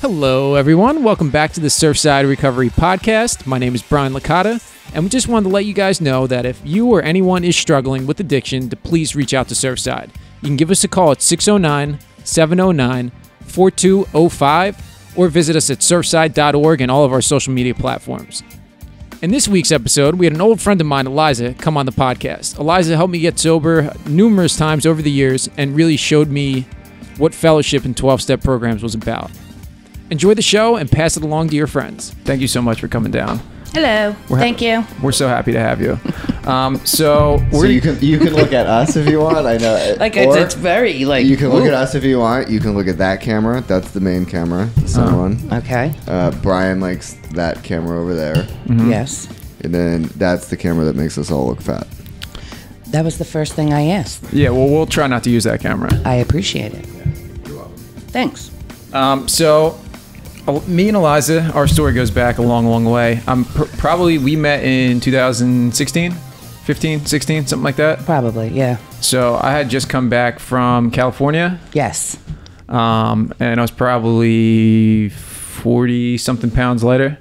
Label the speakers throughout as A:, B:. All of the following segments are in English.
A: Hello, everyone. Welcome back to the Surfside Recovery Podcast. My name is Brian Licata, and we just wanted to let you guys know that if you or anyone is struggling with addiction, to please reach out to Surfside. You can give us a call at 609-709-4205 or visit us at surfside.org and all of our social media platforms. In this week's episode, we had an old friend of mine, Eliza, come on the podcast. Eliza helped me get sober numerous times over the years and really showed me what fellowship and 12-step programs was about. Enjoy the show and pass it along to your friends. Thank you so much for coming down.
B: Hello. Thank you.
A: We're so happy to have you.
C: So you can look at us if you want. I know.
B: It's very like.
C: You can look at us if you want. You can look at that camera. That's the main camera, the center one.
B: Okay.
C: Brian likes that camera over there.
B: Mm-hmm. Yes.
C: And then that's the camera that makes us all look fat.
B: That was the first thing I asked.
A: Yeah, well, we'll try not to use that camera.
B: I appreciate it.
C: You're welcome.
B: Thanks.
A: Me and Eliza, our story goes back a long, long way. Probably we met in 2016, 15, 16, something like that.
B: Probably, yeah.
A: So I had just come back from California.
B: Yes.
A: And I was probably 40-something pounds lighter.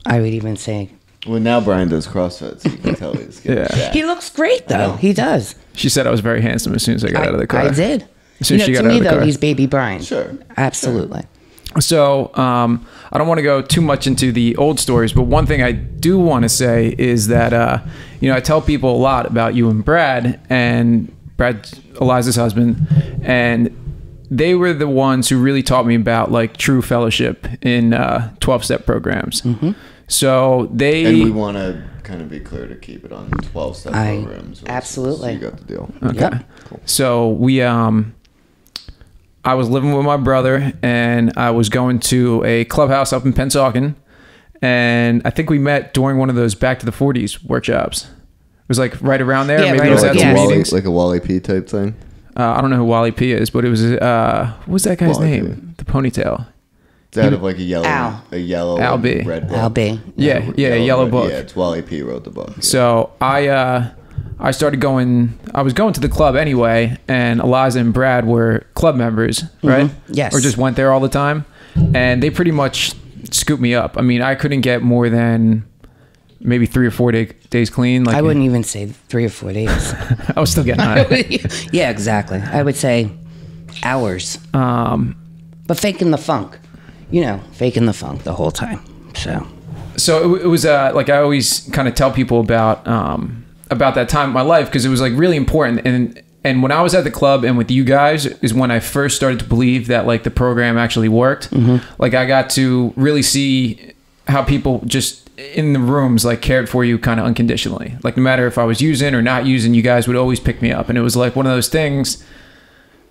B: I would even say.
C: Well, now Brian does CrossFit, so you can tell he's getting jacked.
B: He looks great, though. He does.
A: She said I was very handsome as soon as I got out of the car.
B: I did.
A: As soon as she got
B: to
A: out
B: me,
A: of the
B: though,
A: car.
B: he's baby Brian.
C: Sure.
B: Absolutely.
C: Sure.
A: So I don't want to go too much into the old stories, but one thing I do want to say is that, I tell people a lot about you and Brad's Eliza's husband, and they were the ones who really taught me about like true fellowship in 12-step programs. Mm-hmm. So and
C: we want to kind of be clear to keep it on 12-step programs.
B: Absolutely.
C: So you got the deal.
A: Okay.
B: Yep.
C: Cool.
A: So I was living with my brother, and I was going to a clubhouse up in Pennsauken, and I think we met during one of those Back to the 40s workshops. It was like right around there.
B: Yeah,
A: maybe
B: right
A: it was at some meetings.
C: Like a Wally P type thing?
A: I don't know who Wally P is, but it was, what was that guy's
C: Wally
A: name? The ponytail.
C: It's out of like a yellow
A: Al B.
C: red book.
B: I'll be.
A: Yeah, yellow book.
C: Yeah, it's Wally P wrote the book. Yeah.
A: So I was going to the club anyway, and Eliza and Brad were club members, right?
B: Mm-hmm. Yes.
A: Or just went there all the time, and they pretty much scooped me up. I mean, I couldn't get more than maybe 3 or 4 days clean. Like
B: I wouldn't even say 3 or 4 days.
A: I was still getting high.
B: Yeah, exactly. I would say hours. But faking the funk. Faking the funk the whole time. So
A: it was like I always kind of tell people about that time in my life, because it was like really important. And when I was at the club and with you guys is when I first started to believe that like the program actually worked. Mm-hmm. Like I got to really see how people just in the rooms like cared for you kind of unconditionally. Like no matter if I was using or not using, you guys would always pick me up. And it was like one of those things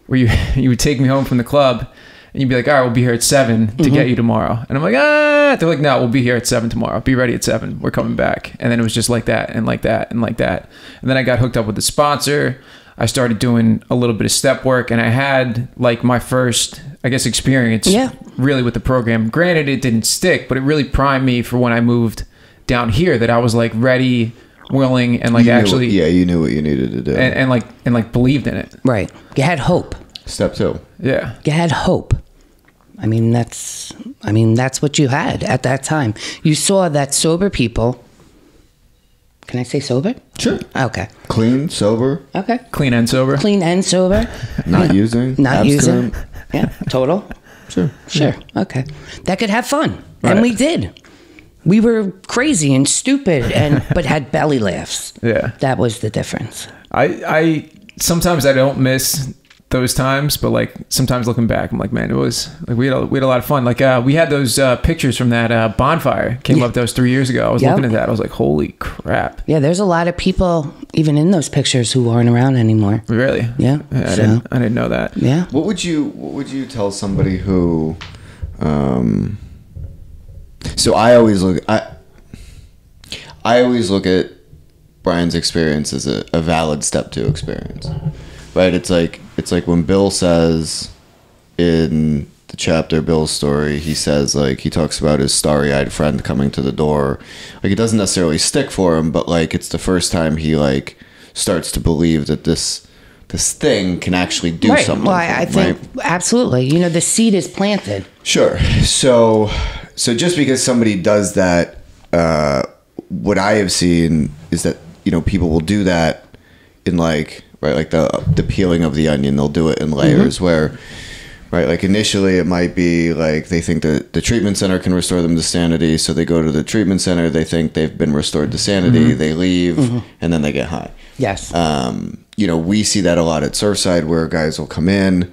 A: where you would take me home from the club and you'd be like, all right, we'll be here at 7 to get you tomorrow. And I'm like, They're like, no, we'll be here at 7 tomorrow. Be ready at 7. We're coming back. And then it was just like that and like that and like that. And then I got hooked up with the sponsor. I started doing a little bit of step work, and I had like my first, I guess, experience really with the program. Granted, it didn't stick, but it really primed me for when I moved down here, that I was like ready, willing, and like
C: you knew what you needed to do.
A: And like believed in it.
B: right. You had hope.
C: Step 2.
A: Yeah.
B: You had hope. I mean, that's what you had at that time. You saw that sober people. Can I say sober?
C: Sure.
B: Okay.
C: Clean, sober.
B: Okay.
A: Clean and sober.
B: Clean and sober.
C: Not using.
B: Not
C: abstinent.
B: using. Yeah. Total.
C: Sure.
B: Sure. Okay. That could have fun.
A: Right.
B: And we did. We were crazy and stupid but had belly laughs.
A: Yeah.
B: That was the difference.
A: I sometimes I don't miss those times, but like sometimes looking back, I'm like, man, it was like we had a lot of fun. Like we had those pictures from that bonfire came up. That was 3 years ago. I was looking at that. I was like, holy crap.
B: Yeah, there's a lot of people even in those pictures who aren't around anymore.
A: Really?
B: Yeah.
A: I didn't know that.
B: Yeah.
C: What would you tell somebody who? So I always look at Brian's experience as a valid step 2 experience. Right, it's like when Bill says in the chapter Bill's story, he says like he talks about his starry-eyed friend coming to the door. Like it doesn't necessarily stick for him, but like it's the first time he like starts to believe that this this thing can actually do
B: right.
C: something.
B: Well, I think absolutely. You know, the seed is planted.
C: Sure. So just because somebody does that, what I have seen is that, you know, people will do that in like the peeling of the onion. They'll do it in layers where, right, like initially it might be like they think that the treatment center can restore them to sanity, so they go to the treatment center, they think they've been restored to sanity, they leave, and then they get high.
B: Yes.
C: You know, we see that a lot at Surfside where guys will come in,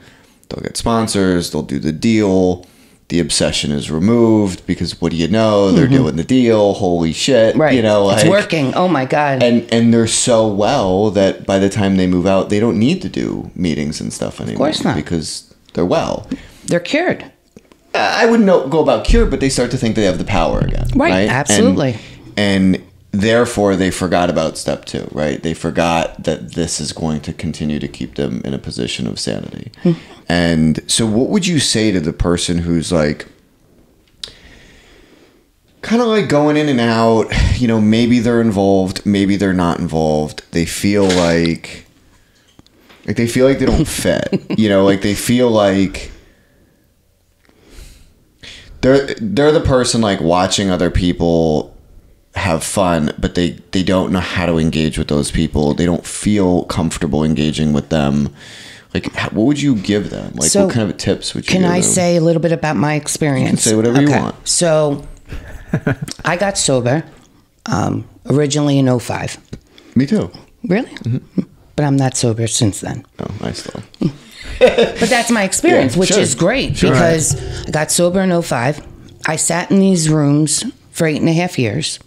C: they'll get sponsors, they'll do the deal, the obsession is removed because what do you know? They're doing the deal. Holy shit.
B: Right.
C: You know,
B: it's working. Oh my God.
C: And they're so well that by the time they move out, they don't need to do meetings and stuff anymore. Of
B: course not.
C: Because they're well.
B: They're cured.
C: I wouldn't go about cured, but they start to think they have the power again.
B: Right. Absolutely.
C: And therefore, they forgot about step 2, right? They forgot that this is going to continue to keep them in a position of sanity. And so what would you say to the person who's like, kind of like going in and out, you know, maybe they're involved, maybe they're not involved. They feel like they don't fit, you know, like they feel like they're the person like watching other people have fun, but they don't know how to engage with those people. They don't feel comfortable engaging with them. Like, what would you give them? Like,
B: So,
C: what kind of tips would you give them?
B: Can I say a little bit about my experience?
C: You can say whatever you want.
B: So, I got sober originally in 2005.
C: Me too.
B: Really? But I'm not sober since then.
C: Oh, I still.
B: But that's my experience,
C: Yeah,
B: which
C: sure.
B: is great
C: Sure.
B: because I got sober in 2005. I sat in these rooms for 8.5 years.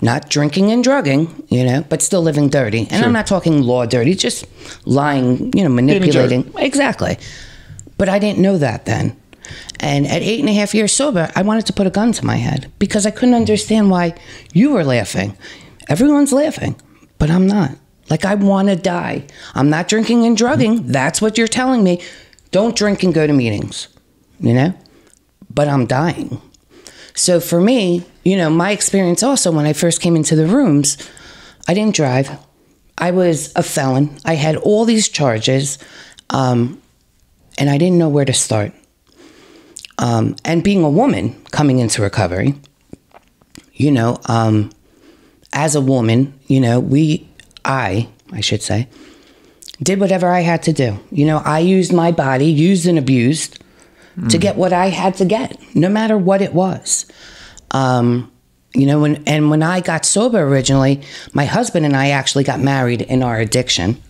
B: Not drinking and drugging, you know, but still living dirty. And I'm not talking law dirty, just lying, you know, manipulating. Exactly. But I didn't know that then. And at 8.5 years sober, I wanted to put a gun to my head because I couldn't understand why you were laughing. Everyone's laughing, but I'm not. Like, I want to die. I'm not drinking and drugging. That's what you're telling me. Don't drink and go to meetings, you know? But I'm dying. So for me, you know, my experience also when I first came into the rooms, I didn't drive. I was a felon. I had all these charges, and I didn't know where to start. And being a woman coming into recovery, you know, as a woman, you know, I should say, did whatever I had to do. You know, I used my body, used and abused, to get what I had to get, no matter what it was. You know, when I got sober originally, my husband and I actually got married in our addiction.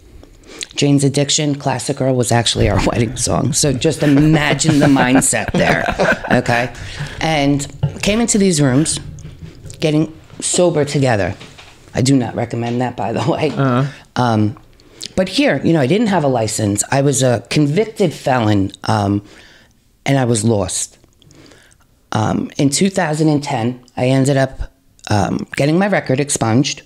B: Jane's Addiction, Classic Girl, was actually our wedding song. So just imagine the mindset there, okay? And came into these rooms, getting sober together. I do not recommend that, by the way. But here, you know, I didn't have a license. I was a convicted felon, and I was lost. In 2010, I ended up getting my record expunged,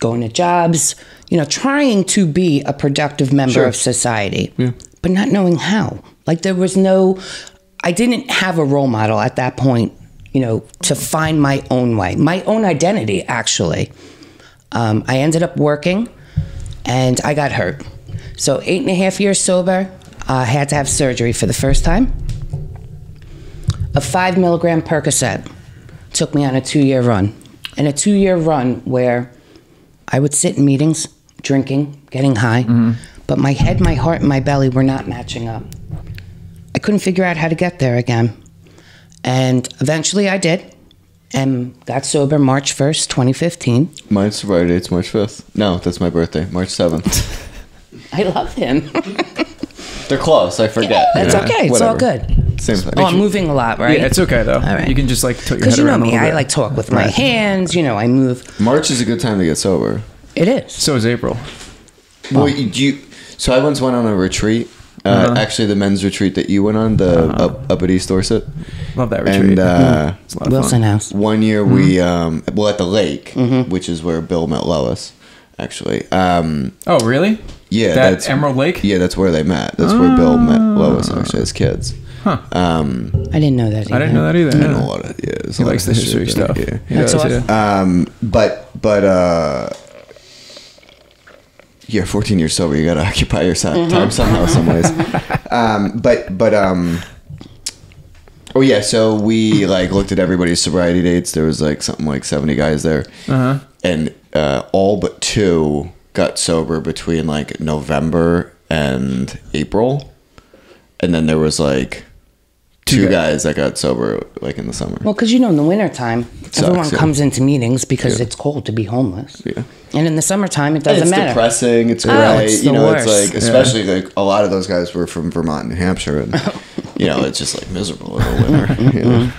B: going to jobs, you know, trying to be a productive member of society, but not knowing how. Like, there was I didn't have a role model at that point, you know, to find my own way, my own identity, actually. I ended up working, and I got hurt. So 8.5 years sober, I had to have surgery for the first time. A 5 milligram Percocet took me on a 2-year run. And a 2-year run where I would sit in meetings, drinking, getting high, but my head, my heart, and my belly were not matching up. I couldn't figure out how to get there again. And eventually I did, and got sober March 1st, 2015.
C: My sobriety date's March 5th. No, that's my birthday, March 7th.
B: I love him.
C: They're close, I forget.
B: That's okay, it's all good.
C: Same thing.
B: Oh, I'm moving a lot, right?
A: Yeah, it's okay though.
B: All right.
A: You can just like tilt your
B: Because
A: head
B: you know
A: around a
B: me,
A: little
B: I
A: bit.
B: like talk with my hands, you know, I move.
C: March is a good time to get sober.
B: It is.
A: So is April.
C: Well, so I once went on a retreat. Actually, the men's retreat that you went on, up at East Dorset.
A: Love that retreat.
C: And
A: It's a lot of
B: Wilson
A: fun.
B: House.
C: one year we, well, at the lake, which is where Bill met Lois, actually.
A: Oh, really?
C: Yeah,
A: That Emerald Lake?
C: Yeah, that's where they met. That's where Bill met Lois, actually, as kids.
A: Huh.
B: I didn't know that either.
A: I didn't know that either.
C: I
A: yeah.
C: know a lot of,
A: He likes the history stuff.
C: Yeah.
A: He
B: That's
A: does,
B: awesome.
A: yeah.
C: But you're 14 years sober. You got to occupy your time somehow, some ways. Oh yeah, so we like looked at everybody's sobriety dates. There was like something like 70 guys there, and all but 2 got sober between like November and April, and then there was like 2 guys that got sober like in the summer.
B: Well, because in the wintertime, everyone comes into meetings because it's cold to be homeless.
C: Yeah.
B: And in the summertime, it doesn't matter.
C: It's depressing. It's gray.
B: It's the worst.
C: It's like, especially like a lot of those guys were from Vermont and New Hampshire, and it's just like miserable in the winter.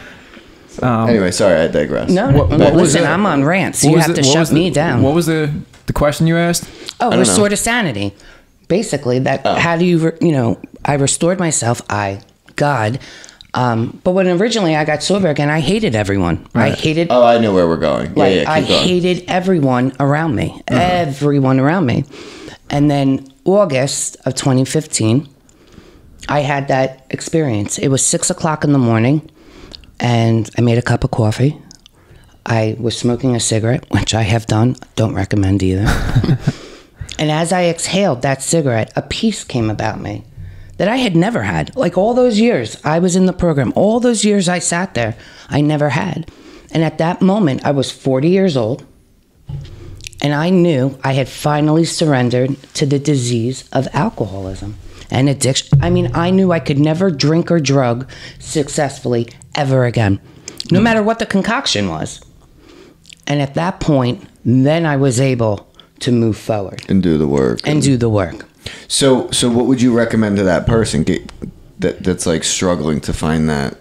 C: Anyway, sorry, I digress.
B: No, listen, I'm on rants. So you have to shut me down.
A: What was the question you asked?
B: Oh, restore to sanity. Basically, how do you, I restored myself, God. But when originally I got sober again, I hated everyone. Right.
C: Oh, I know where we're going.
B: I hated everyone around me. Everyone around me. And then August of 2015, I had that experience. It was 6:00 in the morning, and I made a cup of coffee. I was smoking a cigarette, which I have done. Don't recommend either. And as I exhaled that cigarette, a peace came about me that I had never had. Like all those years I was in the program, all those years I sat there, I never had. And at that moment, I was 40 years old, and I knew I had finally surrendered to the disease of alcoholism and addiction. I mean, I knew I could never drink or drug successfully ever again, no matter what the concoction was. And at that point, then I was able to move forward.
C: And do the work. So what would you recommend to that person that's like struggling to find that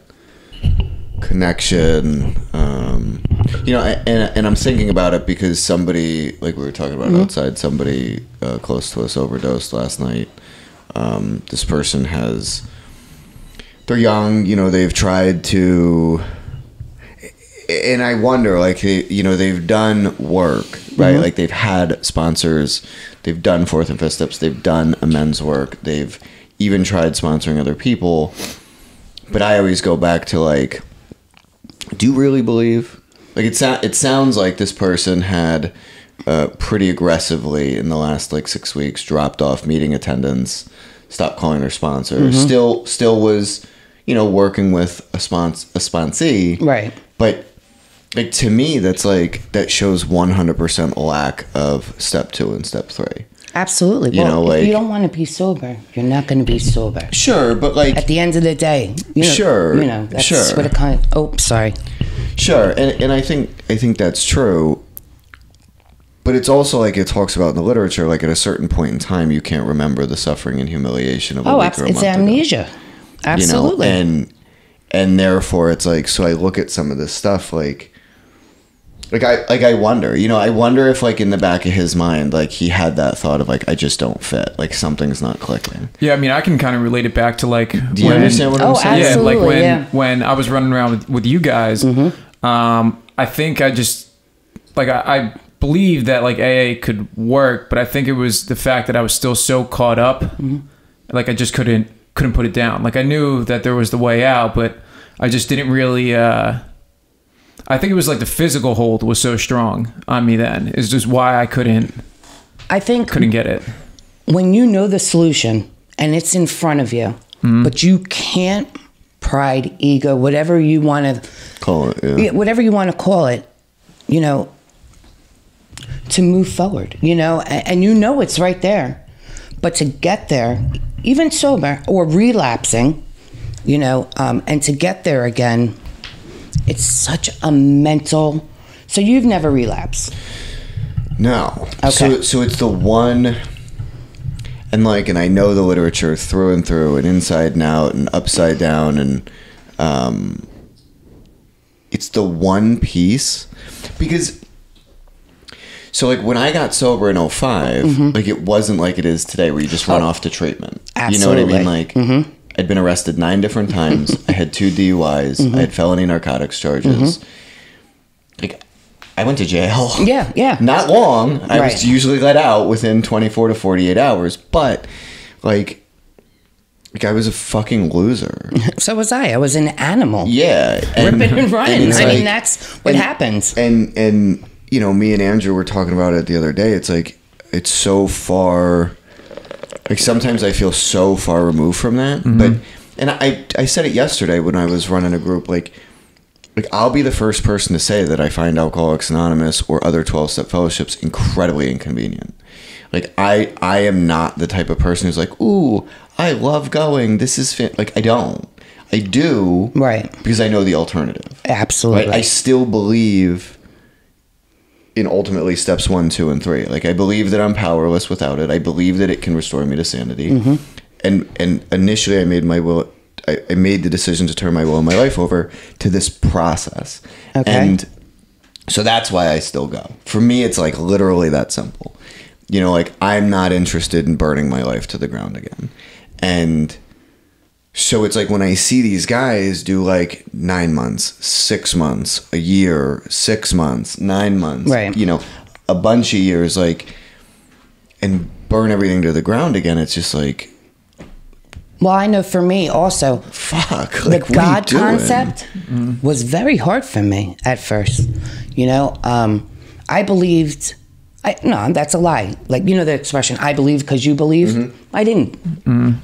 C: connection? And I'm thinking about it because somebody, like we were talking about outside, somebody close to us overdosed last night. This person they're young, they've tried to, and I wonder, like, they've done work, right? Like they've had sponsors, they've done fourth and fifth steps, they've done amends work, they've even tried sponsoring other people. But I always go back to like, do you really believe? Like it sounds like this person had pretty aggressively in the last like 6 weeks dropped off meeting attendance, stopped calling their sponsor, still was, working with a sponsee. Right. But like to me, that shows 100% lack of step 2 and step 3.
B: Absolutely. If you don't want to be sober, you're not going to be sober.
C: Sure, but like
B: at the end of the day, that's what it kind of. Oh, sorry.
C: Sure, and I think that's true. But it's also like it talks about in the literature, like at a certain point in time, you can't remember the suffering and humiliation of a week or a month
B: it's amnesia.
C: Ago.
B: Absolutely.
C: And therefore, it's like, so I look at some of this stuff I wonder, I wonder if like in the back of his mind, like he had that thought of like, I just don't fit, like something's not clicking.
A: Yeah, I mean, I can kind of relate it back to like,
C: do you understand what I'm saying?
A: Yeah, like when I was running around with you guys, I think I just like I believed that like AA could work, but I think it was the fact that I was still so caught up, like I just couldn't put it down. Like I knew that there was the way out, but I just didn't really. I think it was like the physical hold was so strong on me then. It's just why I couldn't get it.
B: When you know the solution and it's in front of you, but you can't, pride, ego, whatever you want to
C: call it,
B: whatever you want to call it, to move forward, and it's right there. But to get there, even sober or relapsing, and to get there again, it's such a mental. So you've never relapsed?
C: No.
B: Okay.
C: So it's the one, and I know the literature through and through, and inside and out, and upside down, and it's the one piece, because. So when I got sober in 2005, it wasn't like it is today where you just run off to treatment.
B: Absolutely.
C: You know what I mean? I'd been arrested 9 different times. I had 2 DUIs. I had felony narcotics charges. I went to jail.
B: Yeah.
C: Not long. I was usually let out within 24 to 48 hours. But I was a fucking loser.
B: So was I. I was an animal.
C: Yeah.
B: Ripping and running. That's what happens.
C: And me and Andrew were talking about it the other day. It's like, it's so far. Like sometimes I feel so far removed from that, and I said it yesterday when I was running a group. Like I'll be the first person to say that I find Alcoholics Anonymous or other 12-step fellowships incredibly inconvenient. Like I am not the type of person who's like, ooh, I love going. This is like I don't. I do,
B: right?
C: Because I know the alternative.
B: Absolutely.
C: Right? I still believe in ultimately steps 1, 2, and 3. Like I believe that I'm powerless without it. I believe that it can restore me to sanity. And initially, I made the decision to turn my will and my life over to this process.
B: Okay.
C: And so that's why I still go. For me, it's like literally that simple. You know, like I'm not interested in burning my life to the ground again. And so it's like when I see these guys do like 9 months, 6 months, a year, 6 months, 9 months,
B: right.
C: You know, a bunch of years, like, and burn everything to the ground again. It's just like,
B: well, I know for me also,
C: fuck,
B: the
C: like,
B: God concept was very hard for me at first. You know, I believed. No, that's a lie. Like, you know the expression, I believe because you believe? I didn't.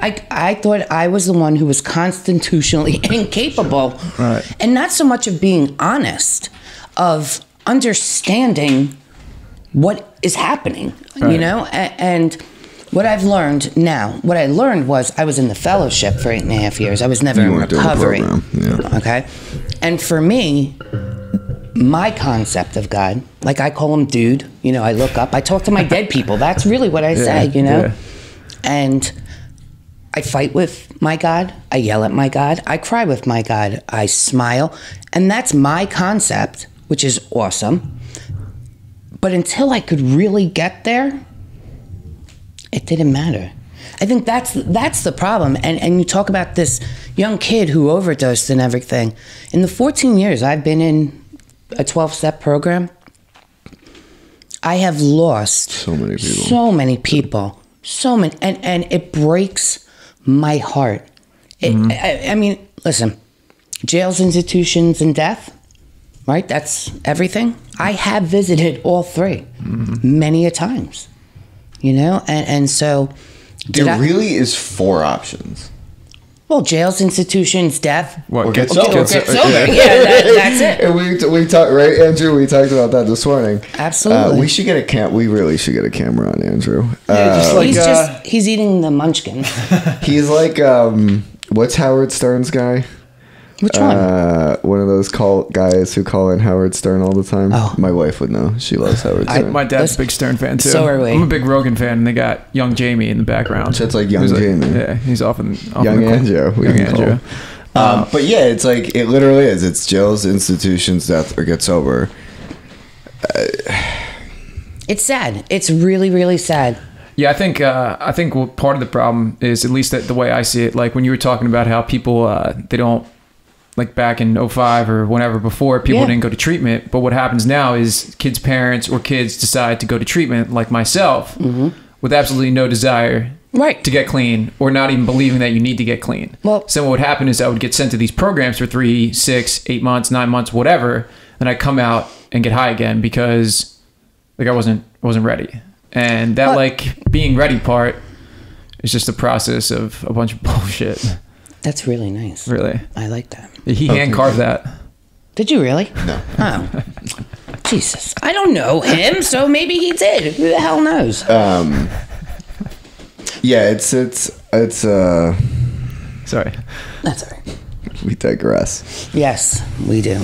B: I thought I was the one who was constitutionally incapable.
A: Right.
B: And not so much of being honest, of understanding what is happening, you know? And what I've learned now, what I learned was I was in the fellowship for 8.5 years. I was never in recovery.
C: Yeah.
B: Okay? And for me, my concept of God, like I call him dude, you know, I look up, I talk to my dead people. That's really what I say, you know? Yeah. And I fight with my God. I yell at my God. I cry with my God. I smile. And that's my concept, which is awesome. But until I could really get there, it didn't matter. I think that's the problem. And you talk about this young kid who overdosed and everything. In the 14 years I've been in a 12-step program, I have lost so many people, and it breaks my heart. I mean, listen, jails, institutions, and death, right? That's everything. I have visited all three many a times, you know, and so
C: there really is 4 options.
B: Well, jails, institutions, death.
C: What, get sober.
B: Get sober. Yeah, that's it.
C: And we talked, right, Andrew? We talked about that this morning.
B: Absolutely.
C: We should get we really should get a camera on Andrew.
B: He's eating the munchkin.
C: He's like, what's Howard Stern's guy?
B: Which one?
C: One of those guys who call in Howard Stern all the time. Oh. My wife would know. She loves Howard Stern.
A: My dad's a big Stern fan too.
B: So are we.
A: I'm a big Rogan fan, and they got young Jamie in the background.
C: That's like young Jamie.
A: Yeah, he's often
C: young Andrew.
A: Young Andrew.
C: But yeah, it's like it literally is. It's jails, institutions, death, or get sober.
B: It's sad. It's really, really sad.
A: Yeah, I think part of the problem is, at least the way I see it, like when you were talking about how people they don't. Like back in 2005 or whenever before, people didn't go to treatment. But what happens now is kids' parents or kids decide to go to treatment, like myself, with absolutely no desire to get clean, or not even believing that you need to get clean. Well, so what would happen is I would get sent to these programs for 3, 6, 8 months, 9 months, whatever. Then I'd come out and get high again because like I wasn't ready. And that like being ready part is just a process of a bunch of bullshit.
B: That's really nice.
A: Really?
B: I like that.
A: He hand carved that.
B: Did you really?
C: No.
B: Oh. Jesus. I don't know him, so maybe he did. Who the hell knows?
C: Yeah, it's
B: Sorry. That's all right.
C: We digress.
B: Yes, we do.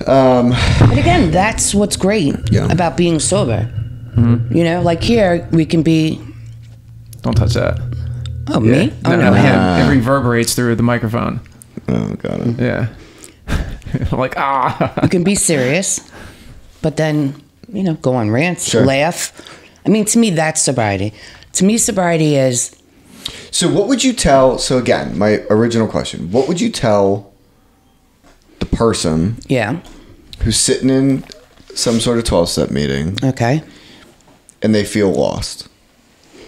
B: But again, that's what's great about being sober. You know, like here, we can be...
A: Don't touch that.
B: Oh, me?
A: No,
B: no.
A: It reverberates through the microphone.
C: Oh, got it.
A: Yeah. I'm like,
B: You can be serious, but then, you know, go on rants, laugh. I mean, to me, that's sobriety. To me, sobriety is...
C: So what would you tell... So again, my original question. What would you tell the person who's sitting in some sort of 12-step meeting and they feel lost?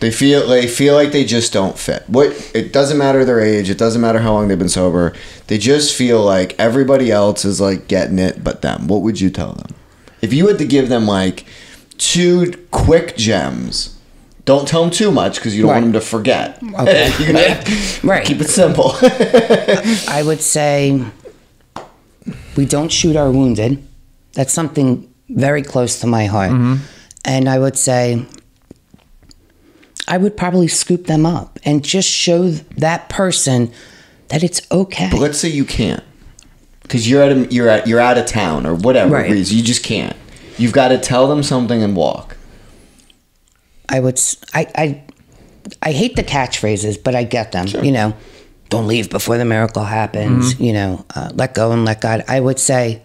C: They feel like they just don't fit. It doesn't matter their age. It doesn't matter how long they've been sober. They just feel like everybody else is like getting it but them. What would you tell them? If you had to give them like 2 quick gems Don't tell them too much because you don't want them to forget.
B: Okay.
C: You gotta
B: Right.
C: keep it simple.
B: I would say we don't shoot our wounded. That's something very close to my heart. And I would say I would probably scoop them up and just show that person that it's okay.
C: But let's say you can't, because you're out of town or whatever reason. You just can't. You've got to tell them something and walk.
B: I hate the catchphrases, but I get them.
C: Sure.
B: You know, don't leave before the miracle happens. You know, let go and let God. I would say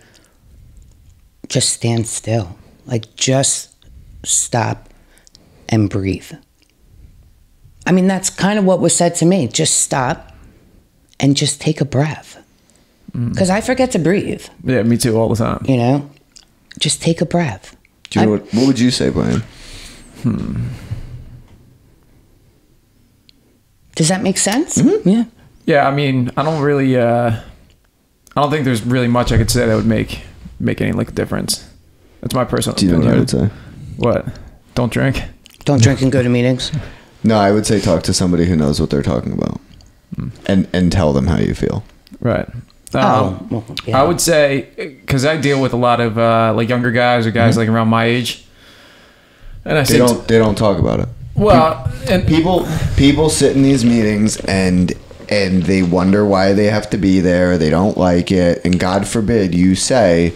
B: just stand still. Like, just stop and breathe. I mean, that's kind of what was said to me. Just stop and just take a breath. Because I forget to breathe.
A: Yeah, me too, all the time.
B: You know, just take a breath.
C: Do you know what would you say, Brian?
B: Does that make sense?
C: Mm-hmm.
A: Yeah, I mean, I don't really, I don't think there's really much I could say that would make any like difference. That's my personal
C: Do you know
A: opinion.
C: what I would say?
A: What? Don't drink?
B: Don't drink and go to meetings.
C: No, I would say talk to somebody who knows what they're talking about, and tell them how you feel.
A: Right.
B: Well, yeah.
A: I would say, because I deal with a lot of like younger guys or guys like around my age, and
C: They don't talk about it.
A: Well, and
C: People sit in these meetings and they wonder why they have to be there. They don't like it, and God forbid you say,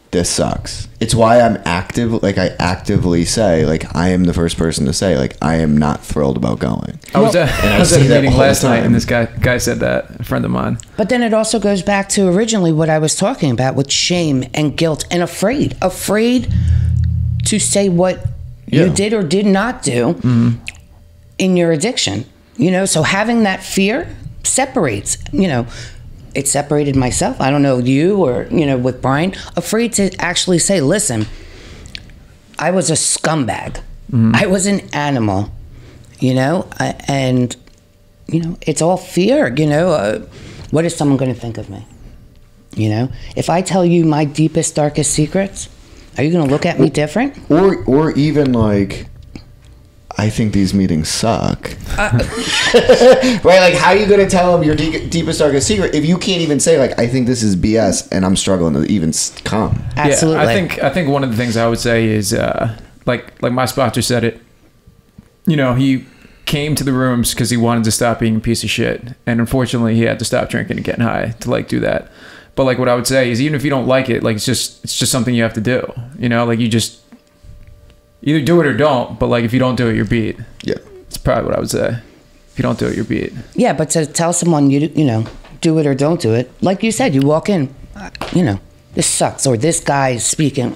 C: "This sucks." It's why I actively say, like, I am the first person to say, like, I am not thrilled about going.
A: I was at a
C: see that
A: meeting
C: all the
A: last night,
C: time.
A: and this guy said that, a friend of mine.
B: But then it also goes back to originally what I was talking about with shame and guilt and afraid to say what you did or did not do in your addiction. You know, so having that fear separates, you know, it separated myself. I don't know you or, you know, with Brian, afraid to actually say, listen, I was a scumbag. I was an animal, you know, and, you know, it's all fear, you know. What is someone going to think of me? You know, if I tell you my deepest, darkest secrets, are you going to look at me different?
C: Or even like, I think these meetings suck. Right? Like, how are you going to tell them your deepest, darkest secret if you can't even say, like, I think this is BS and I'm struggling to even come?
B: Absolutely.
A: Yeah, I think one of the things I would say is, like my sponsor said it, you know, he came to the rooms because he wanted to stop being a piece of shit. And unfortunately, he had to stop drinking and getting high to, like, do that. But, like, what I would say is, even if you don't like it, like, it's just something you have to do. You know, like, you just either do it or don't. But, like, if you don't do it, you're beat.
C: Yeah.
A: That's probably what I would say. If you don't do it, you're beat.
B: Yeah, but to tell someone you know, do it or don't do it, like you said, you walk in, you know, this sucks, or this guy is speaking,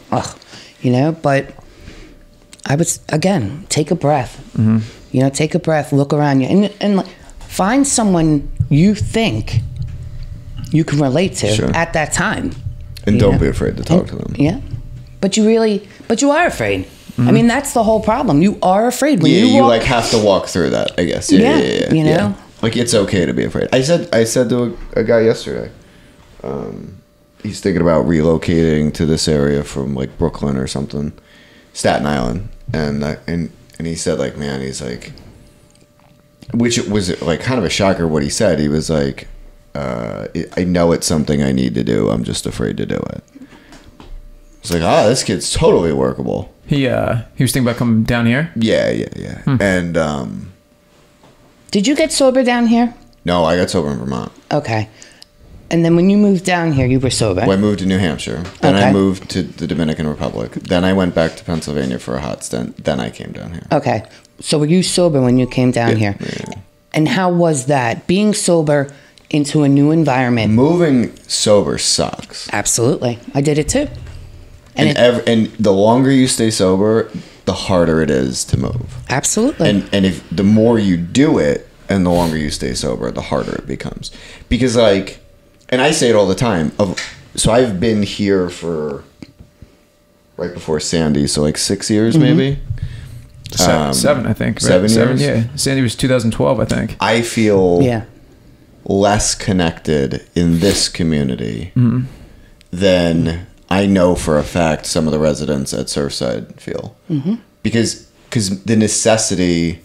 B: you know. But I would, again, take a breath. You know, take a breath, look around you, and like, find someone you think you can relate to at that time.
C: And
B: you
C: don't
B: know?
C: be afraid to talk to them.
B: Yeah, but you are afraid. I mean, that's the whole problem. You are afraid when you walk.
C: like have to walk through that, I guess.
B: Yeah, you know?
C: Like, it's okay to be afraid. I said to a guy yesterday, he's thinking about relocating to this area from, like, Brooklyn or something, Staten Island, and he said, like, man, he's like, which was, like, kind of a shocker what he said. He was like, I know it's something I need to do. I'm just afraid to do it. It's like, this kid's totally workable.
A: He was thinking about coming down here.
C: Yeah. And
B: Did you get sober down here?
C: no, I got sober in Vermont.
B: Okay. And then when you moved down here, you were sober.
C: Well, I moved to New Hampshire. Then
B: Okay.
C: I moved to the Dominican Republic. Then I went back to Pennsylvania for a hot stint. Then I came down here.
B: Okay. So were you sober when you came down here?
C: Yeah.
B: And how was that? Being sober into a new environment?
C: Moving sober sucks.
B: Absolutely. I did it too. And
C: And the longer you stay sober, the harder it is to move.
B: absolutely.
C: And if the more you do it and the longer you stay sober, the harder it becomes. Because, like, and I say it all the time, so I've been here for right before Sandy, so like 6 years maybe.
A: Seven, I think. Right?
C: 7 years?
A: Yeah. Sandy was 2012, I think.
C: I feel
B: yeah.
C: less connected in this community than I know for a fact some of the residents at Surfside feel. Because because the necessity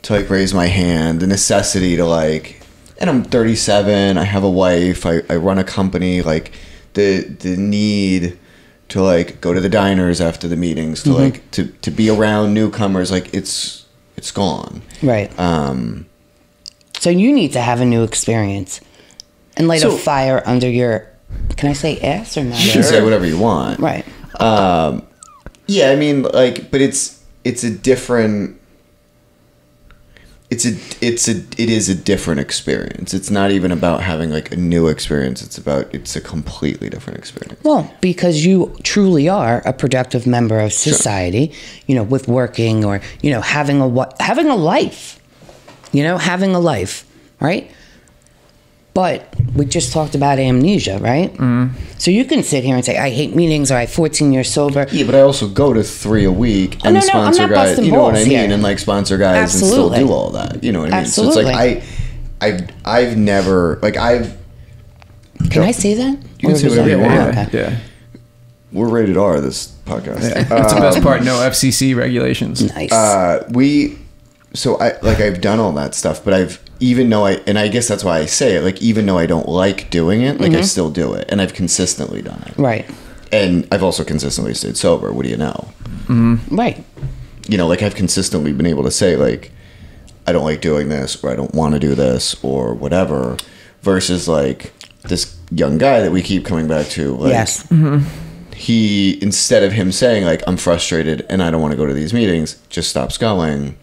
C: to like raise my hand, the necessity to like, and I'm 37, I have a wife, I run a company, like the need to like go to the diners after the meetings, to like to be around newcomers, like it's gone.
B: Right. So you need to have a new experience and light a fire under your, can I say ass or not?
C: You can say whatever you want.
B: Right.
C: Yeah, I mean, like, but it is a different experience. It's not even about having like a new experience. It's a completely different experience.
B: Well, because you truly are a productive member of society, you know, with working or, you know, having a life, right? But we just talked about amnesia, right? Mm-hmm. So you can sit here and say, I hate meetings, or I'm 14 years sober.
C: Yeah, but I also go to 3 a week and sponsor guys. You know what I mean? Here. And like sponsor guys and still do all that. You know what I mean?
B: Absolutely.
C: So it's like I've never, like
B: Can I say that?
C: You can say whatever you want.
A: Okay. Yeah.
C: We're rated R, this podcast.
A: Yeah. That's the best part. No FCC regulations.
B: Nice.
C: I've done all that stuff, but I guess that's why I say it, like, even though I don't like doing it, like, I still do it, and I've consistently done it.
B: Right.
C: And I've also consistently stayed sober. What do you know?
B: Mm-hmm. Right.
C: You know, like, I've consistently been able to say, like, I don't like doing this, or I don't want to do this, or whatever, versus, like, this young guy that we keep coming back to, like,
B: yes. Mm-hmm.
C: He, instead of him saying, like, I'm frustrated and I don't want to go to these meetings, just stops going.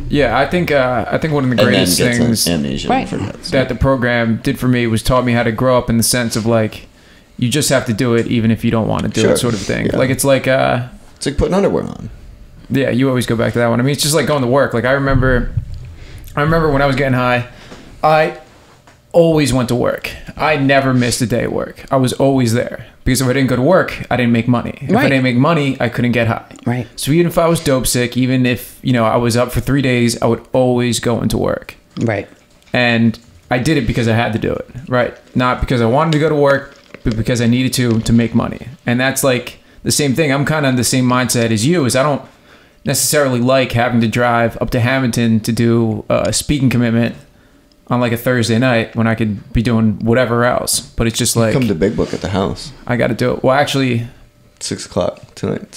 A: Yeah, I think one of the greatest things
C: amnesia
A: that the program did for me was taught me how to grow up in the sense of like, you just have to do it even if you don't want to do it, sort of thing. Yeah. Like it's like
C: putting underwear on.
A: Yeah, you always go back to that one. I mean, it's just like going to work. Like I remember when I was getting high, I always went to work. I never missed a day of work. I was always there. Because if I didn't go to work, I didn't make money. If I didn't make money, I couldn't get high.
B: Right.
A: So even if I was dope sick, even if, you know, I was up for 3 days, I would always go into work.
B: Right.
A: And I did it because I had to do it. Right. Not because I wanted to go to work, but because I needed to make money. And that's like the same thing. I'm kind of in the same mindset as you, is I don't necessarily like having to drive up to Hamilton to do a speaking commitment on like a Thursday night when I could be doing whatever else. But it's just like,
C: come to Big Book at the house.
A: I got to do it. Well, actually,
C: 6:00 tonight.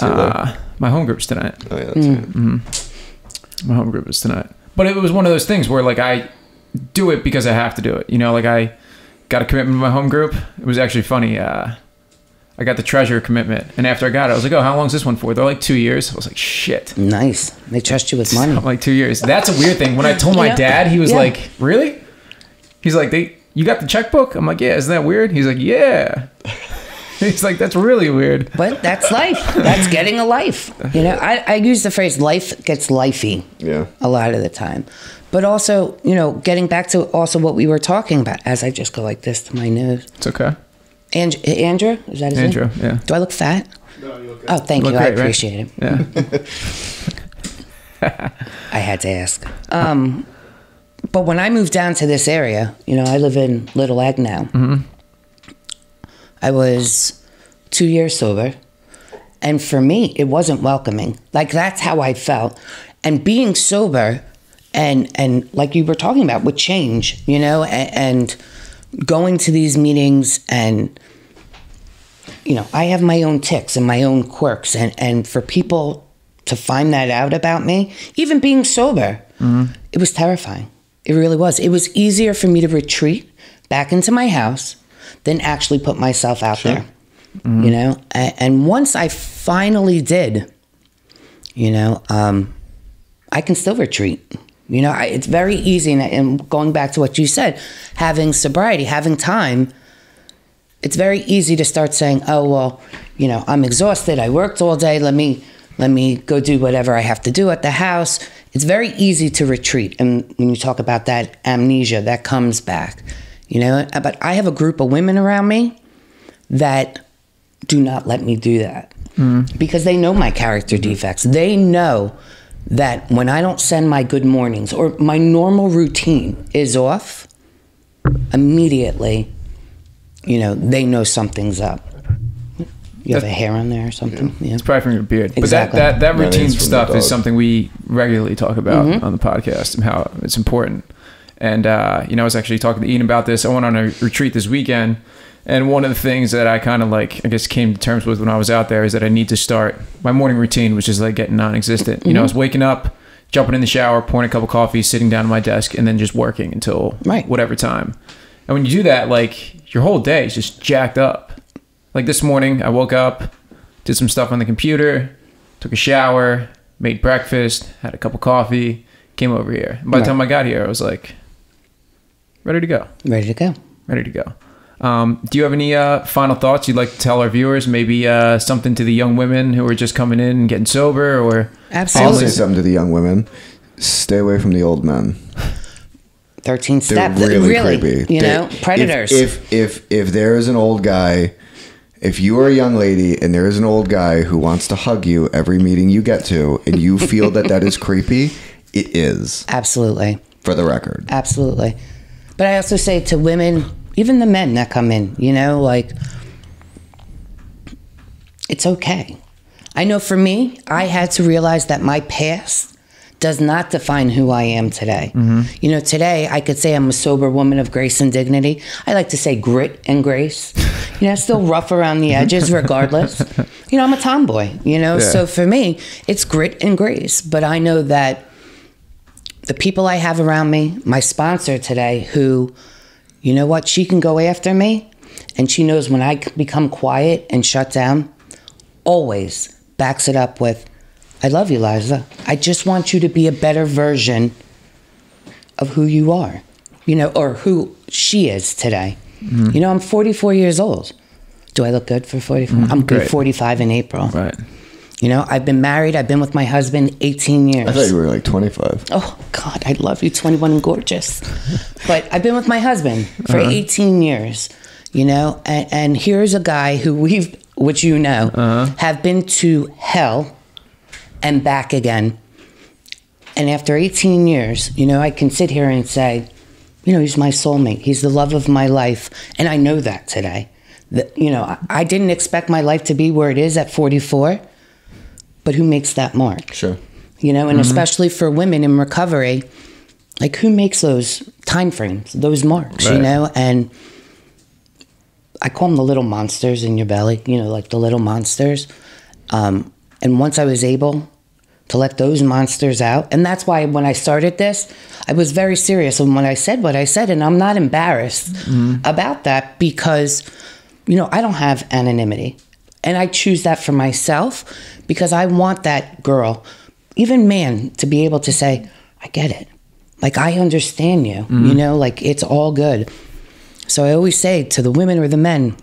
A: My home group's tonight.
C: Oh yeah, that's right.
A: Mm-hmm. My home group is tonight. But it was one of those things where like I do it because I have to do it. You know, like I got a commitment to my home group. It was actually funny. I got the treasure commitment, and after I got it, I was like, "Oh, how long is this one for?" They're like 2 years. I was like, "Shit."
B: Nice. They trust you with money.
A: I'm like 2 years. That's a weird thing. When I told my dad, he was like, "Really?" He's like, "You got the checkbook?" I'm like, "Yeah." Isn't that weird? He's like, "Yeah." He's like, "That's really weird."
B: But that's life. That's getting a life. You know, I use the phrase "life gets lifey."
C: Yeah.
B: A lot of the time, but also, you know, getting back to also what we were talking about. As I just go like this to my nose.
A: It's okay.
B: Andrew, is that his
A: Andrew,
B: name?
A: yeah.
B: Do I look fat?
D: No, you look good.
B: Oh, thank you.
A: Great,
B: I appreciate it.
A: Yeah.
B: I had to ask. But when I moved down to this area, you know, I live in Little Egg now. Mm-hmm. I was 2 years sober. And for me, it wasn't welcoming. Like, that's how I felt. And being sober and like you were talking about with change, you know, and going to these meetings and, you know, I have my own tics and my own quirks. And for people to find that out about me, even being sober, it was terrifying. It really was. It was easier for me to retreat back into my house than actually put myself out there, you know? And once I finally did, you know, I can still retreat. You know, it's very easy. And going back to what you said, having sobriety, having time, it's very easy to start saying, oh, well, you know, I'm exhausted. I worked all day. Let me go do whatever I have to do at the house. It's very easy to retreat. And when you talk about that amnesia, that comes back, you know. But I have a group of women around me that do not let me do that because they know my character defects. They know that when I don't send my good mornings or my normal routine is off, immediately, you know, they know something's up. You have a hair on there or something? Yeah.
A: It's probably from your beard.
B: Exactly.
A: But that routine
C: it's from the
A: stuff is
C: dog.
A: something we regularly talk about on the podcast and how it's important. And, I was actually talking to Ian about this. I went on a retreat this weekend. And one of the things that I kind of came to terms with when I was out there is that I need to start my morning routine, which is like getting non-existent. I was waking up, jumping in the shower, pouring a cup of coffee, sitting down at my desk, and then just working until whatever time. And when you do that, like your whole day is just jacked up. Like this morning, I woke up, did some stuff on the computer, took a shower, made breakfast, had a cup of coffee, came over here. And by the time I got here, I was like, ready to go.
B: Ready to go.
A: Ready to go. Do you have any final thoughts you'd like to tell our viewers? Maybe something to the young women who are just coming in and getting sober, or
B: Absolutely.
C: I'll say something to the young women. Stay away from the old men.
B: 13
C: They're
B: steps.
C: really creepy.
B: Predators.
C: If there is an old guy, if you are a young lady and there is an old guy who wants to hug you every meeting you get to, and you feel that is creepy, it is.
B: Absolutely.
C: For the record.
B: Absolutely. But I also say to women, even the men that come in, it's okay. I know for me, I had to realize that my past does not define who I am today. Today I could say I'm a sober woman of grace and dignity. I like to say grit and grace. Still rough around the edges regardless. I'm a tomboy, So for me, it's grit and grace. But I know that the people I have around me, my sponsor today, who, you know what, she can go after me, and she knows when I become quiet and shut down, always backs it up with, I love you, Eliza. I just want you to be a better version of who you are, or who she is today. I'm 44 years old. Do I look good for 44? I'm good. 45 in April.
A: Right.
B: I've been married. I've been with my husband 18 years.
C: I thought you were like 25.
B: Oh, God, I love you, 21 and gorgeous. But I've been with my husband for 18 years, and here's a guy who which have been to hell and back again. And after 18 years, I can sit here and say, he's my soulmate. He's the love of my life. And I know that today. I didn't expect my life to be where it is at 44. But who makes that mark?
C: Sure.
B: And especially for women in recovery, like who makes those time frames, those marks, And I call them the little monsters in your belly, like the little monsters. And once I was able to let those monsters out, and that's why when I started this, I was very serious. And when I said what I said, and I'm not embarrassed about that because, I don't have anonymity. And I choose that for myself because I want that girl, even man, to be able to say, I get it. Like, I understand you, it's all good. So I always say to the women or the men,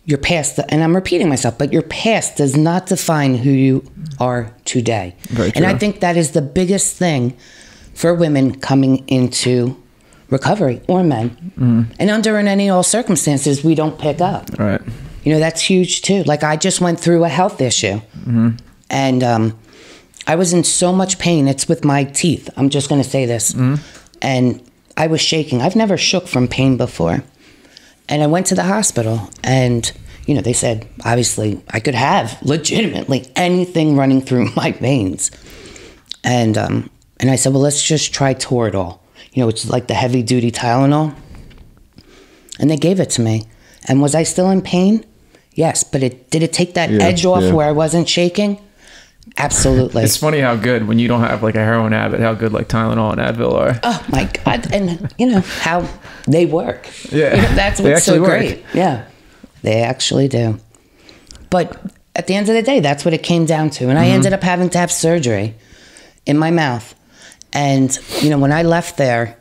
B: your past, and I'm repeating myself, but your past does not define who you are today.
A: Very true.
B: And I think that is the biggest thing for women coming into recovery, or men. And under any all circumstances, we don't pick up.
A: Right.
B: That's huge too. Like I just went through a health issue and I was in so much pain. It's with my teeth. I'm just going to say this. And I was shaking. I've never shook from pain before. And I went to the hospital and, they said, obviously I could have legitimately anything running through my veins. And I said, well, let's just try Toradol. It's like the heavy duty Tylenol. And they gave it to me. And was I still in pain? Yes, but did it take that edge off where I wasn't shaking? Absolutely.
A: It's funny how good, when you don't have like a heroin habit, how good like Tylenol and Advil are.
B: Oh my God. And how they work.
A: Yeah.
B: That's what's so great. Yeah, they actually do. But at the end of the day, that's what it came down to. And I ended up having to have surgery in my mouth. And, when I left there,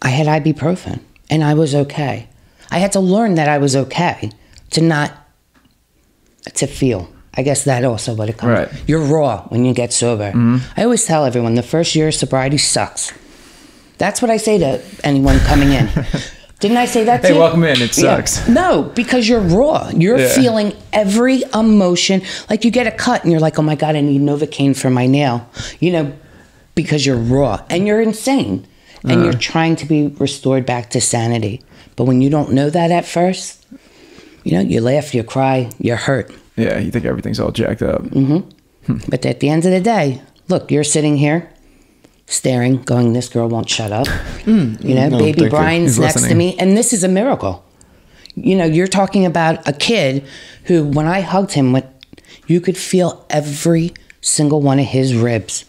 B: I had ibuprofen and I was okay. I had to learn that I was okay to feel. I guess that also what it comes.
A: Right.
B: You're raw when you get sober. I always tell everyone the first year of sobriety sucks. That's what I say to anyone coming in. Didn't I say that to you?
A: Hey, welcome in. It sucks.
B: Yeah. No, because you're raw. You're feeling every emotion. Like you get a cut and you're like, oh my God, I need Novocaine for my nail. Because you're raw and you're insane. And you're trying to be restored back to sanity. But when you don't know that at first, You know, you laugh, you cry, you're hurt.
A: Yeah, you think everything's all jacked up.
B: But at the end of the day, look, you're sitting here staring, going, this girl won't shut up. You know, baby Brian's next to me, and this is a miracle. You know, you're talking about a kid who, when I hugged him, you could feel every single one of his ribs.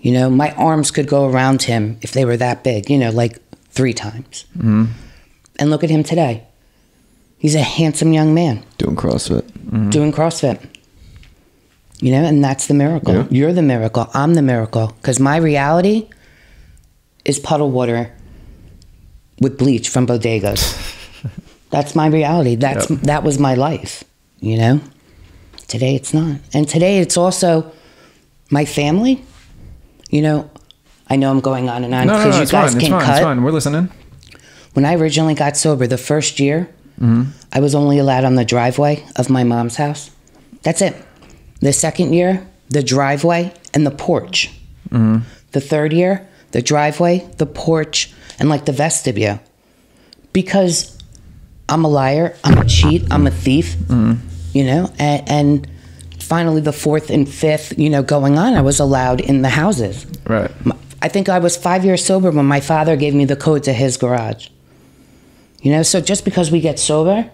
B: You know, my arms could go around him if they were that big, you know, like 3 times. And look at him today. He's a handsome young man.
C: Doing CrossFit.
B: Doing CrossFit. You know, and that's the miracle.
C: Yeah.
B: You're the miracle. I'm the miracle. Because my reality is puddle water with bleach from bodegas. That's my reality. That was my life, you know? Today it's not. And today it's also my family. You know I'm going on and on because you guys can't cut.
A: It's fine. We're listening.
B: When I originally got sober, the first year, I was only allowed on the driveway of my mom's house. That's it. The second year, the driveway and the porch. The third year, the driveway, the porch, and like the vestibule. Because I'm a liar, I'm a cheat, I'm a thief, you know? And finally the fourth and fifth, you know, going on, I was allowed in the houses.
A: Right.
B: I think I was 5 years sober when my father gave me the code to his garage. You know, so just because we get sober,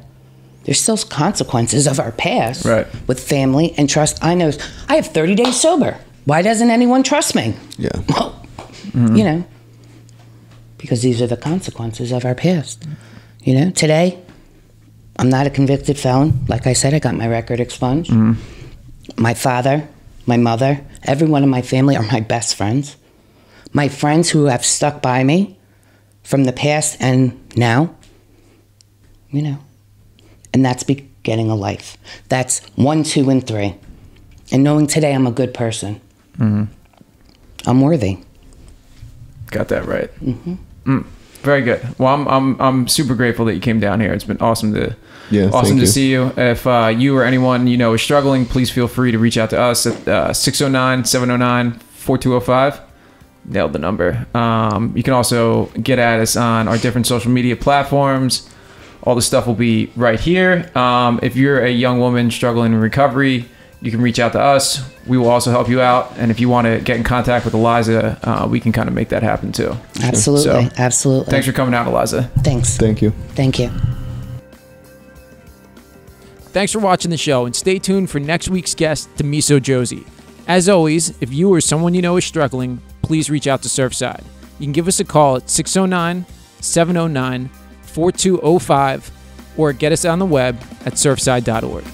B: there's still consequences of our past with family and trust. I know I have 30 days sober. Why doesn't anyone trust me?
C: Yeah.
B: Well, you know, because these are the consequences of our past. You know, today, I'm not a convicted felon. Like I said, I got my record expunged. My father, my mother, everyone in my family are my best friends. My friends who have stuck by me from the past and now, you know. And that's beginning a life. That's 1, 2, and 3. And knowing today I'm a good person. I'm worthy.
A: Got that right. Very good. Well, I'm super grateful that you came down here. It's been awesome to see you. If you or anyone you know is struggling, please feel free to reach out to us at 609-709-4205. Nailed the number. You can also get at us on our different social media platforms. All the stuff will be right here. If you're a young woman struggling in recovery, you can reach out to us. We will also help you out. And if you want to get in contact with Eliza, we can kind of make that happen too.
B: Absolutely.
A: So,
B: absolutely.
A: Thanks for coming out, Eliza.
B: Thanks.
C: Thank you.
B: Thank you.
A: Thanks for watching the show, and stay tuned for next week's guest, Damiso Josey. As always, if you or someone you know is struggling, please reach out to Surfside. You can give us a call at 609-709-4205 or get us on the web at surfside.org.